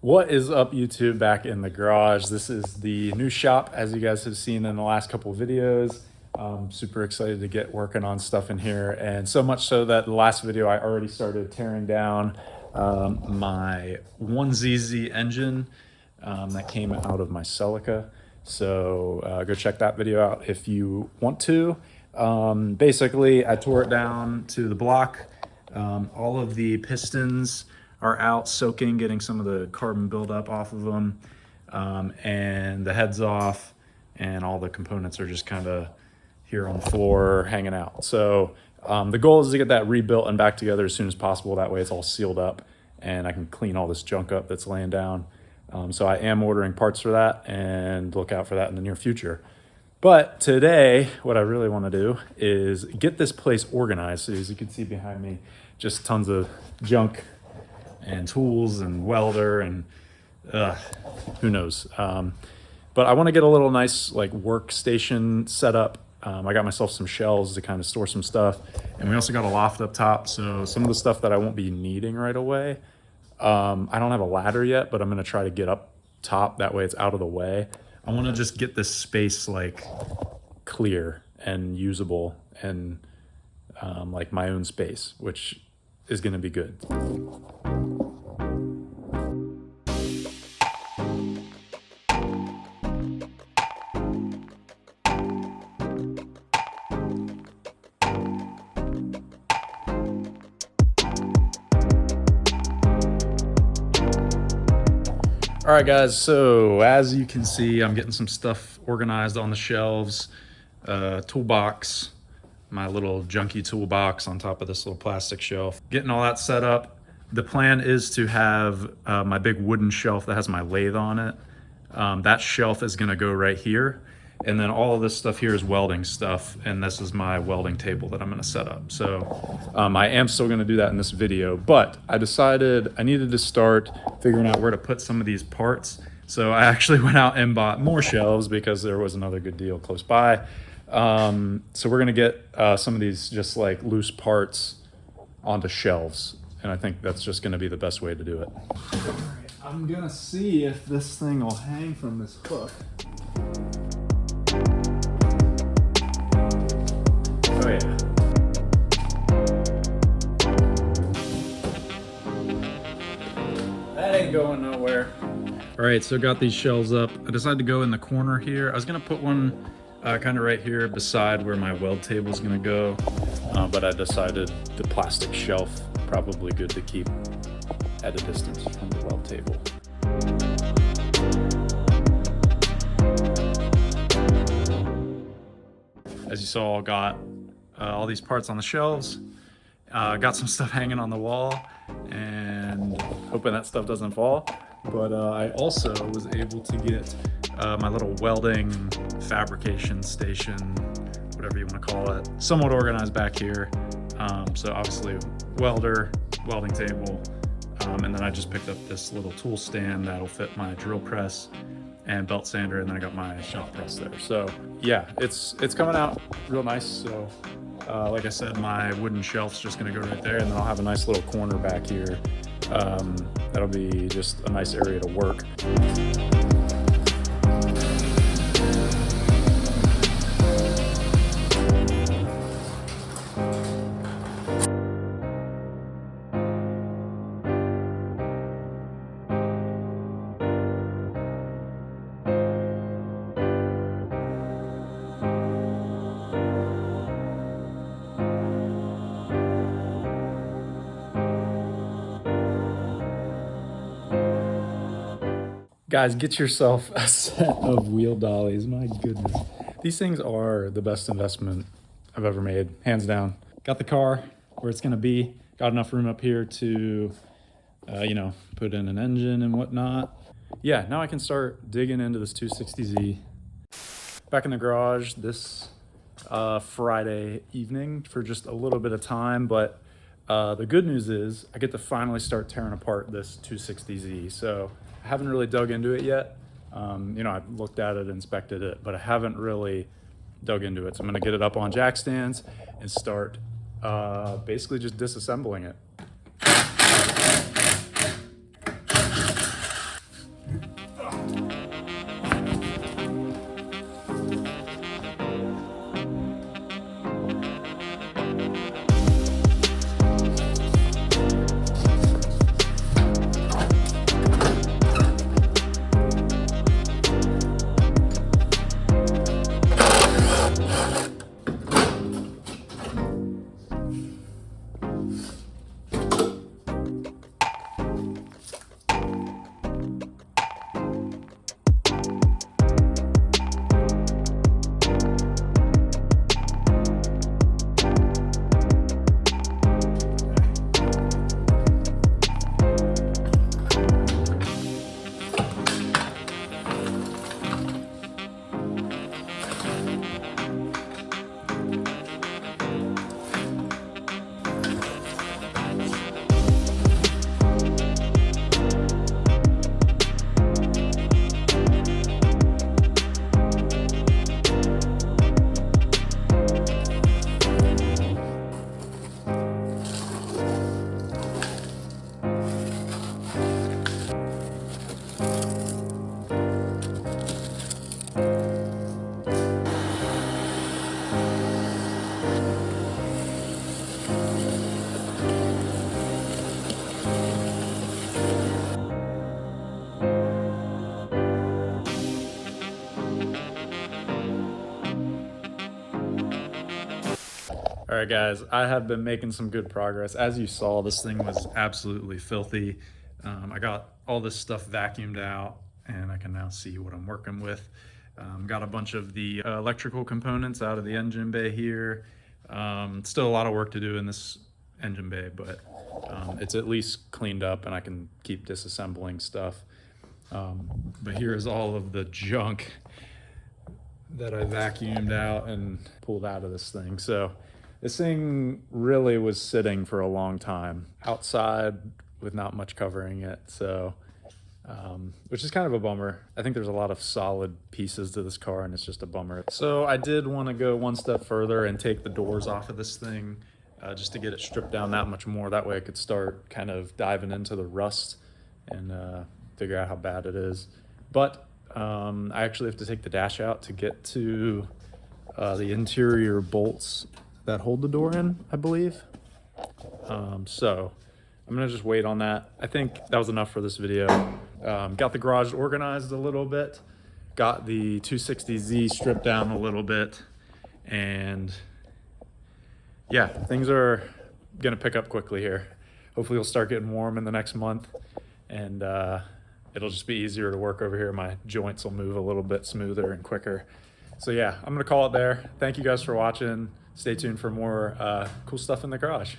What is up, YouTube? Back in the garage. This is the new shop, as you guys have seen in the last couple of videos. I'm super excited to get working on stuff in here, and so much so that the last video I already started tearing down my 1ZZ engine that came out of my Celica. So go check that video out if you want to. Basically, I tore it down to the block. All of the pistons are out soaking, getting some of the carbon buildup off of them, and the head's off, and all the components are just kind of here on the floor hanging out. So the goal is to get that rebuilt and back together as soon as possible. That way it's all sealed up and I can clean all this junk up that's laying down. So I am ordering parts for that, and look out for that in the near future. But today, what I really want to do is get this place organized. So as you can see behind me, just tons of junk and tools and welder and who knows. But I want to get a little nice like workstation set up. I got myself some shelves to kind of store some stuff, and we also got a loft up top. So some of the stuff that I won't be needing right away. I don't have a ladder yet, but I'm going to try to get up top. That way it's out of the way. I want to just get this space like clear and usable and like my own space, which is going to be good. All right, guys, so as you can see, I'm getting some stuff organized on the shelves. Toolbox, my little junky toolbox on top of this little plastic shelf. Getting all that set up. The plan is to have my big wooden shelf that has my lathe on it. That shelf is gonna go right here. And then all of this stuff here is welding stuff, and this is my welding table that I'm gonna set up. So I am still gonna do that in this video, but I decided I needed to start figuring out where to put some of these parts. So I actually went out and bought more shelves because there was another good deal close by. So we're gonna get some of these just like loose parts onto shelves, and I think that's just gonna be the best way to do it. All right, I'm gonna see if this thing will hang from this hook. Oh yeah. That ain't going nowhere. All right, so got these shelves up. I decided to go in the corner here. I was gonna put one kind of right here beside where my weld table is gonna go, but I decided the plastic shelf probably good to keep at a distance from the weld table. As you saw, got all these parts on the shelves, got some stuff hanging on the wall, and hoping that stuff doesn't fall. But I also was able to get my little welding fabrication station, whatever you want to call it, somewhat organized back here. So obviously welding table, and then I just picked up this little tool stand that'll fit my drill press and belt sander, and then I got my shop press there. So yeah, it's coming out real nice. So like I said, my wooden shelf's just gonna go right there, and then I'll have a nice little corner back here. That'll be just a nice area to work. Guys, get yourself a set of wheel dollies. My goodness. These things are the best investment I've ever made, hands down. Got the car where it's gonna be. Got enough room up here to, you know, put in an engine and whatnot. Yeah, now I can start digging into this 260Z. Back in the garage this Friday evening for just a little bit of time, but the good news is I get to finally start tearing apart this 260Z. So I haven't really dug into it yet. You know, I've looked at it, inspected it, but I haven't really dug into it. So I'm gonna get it up on jack stands and start basically just disassembling it. All right, guys, I have been making some good progress. As you saw, this thing was absolutely filthy. I got all this stuff vacuumed out, and I can now see what I'm working with. Got a bunch of the electrical components out of the engine bay here. Still a lot of work to do in this engine bay, but it's at least cleaned up and I can keep disassembling stuff. But here's all of the junk that I vacuumed out and pulled out of this thing. So this thing really was sitting for a long time outside with not much covering it. So, which is kind of a bummer. I think there's a lot of solid pieces to this car and it's just a bummer. So I did want to go one step further and take the doors off of this thing just to get it stripped down that much more. That way I could start kind of diving into the rust and figure out how bad it is. But I actually have to take the dash out to get to the interior bolts that hold the door in, I believe. So I'm gonna just wait on that. I think that was enough for this video. Got the garage organized a little bit, got the 260Z stripped down a little bit, and yeah, things are gonna pick up quickly here. Hopefully it'll start getting warm in the next month, and it'll just be easier to work over here. My joints will move a little bit smoother and quicker. So yeah, I'm gonna call it there. Thank you guys for watching. Stay tuned for more cool stuff in the garage.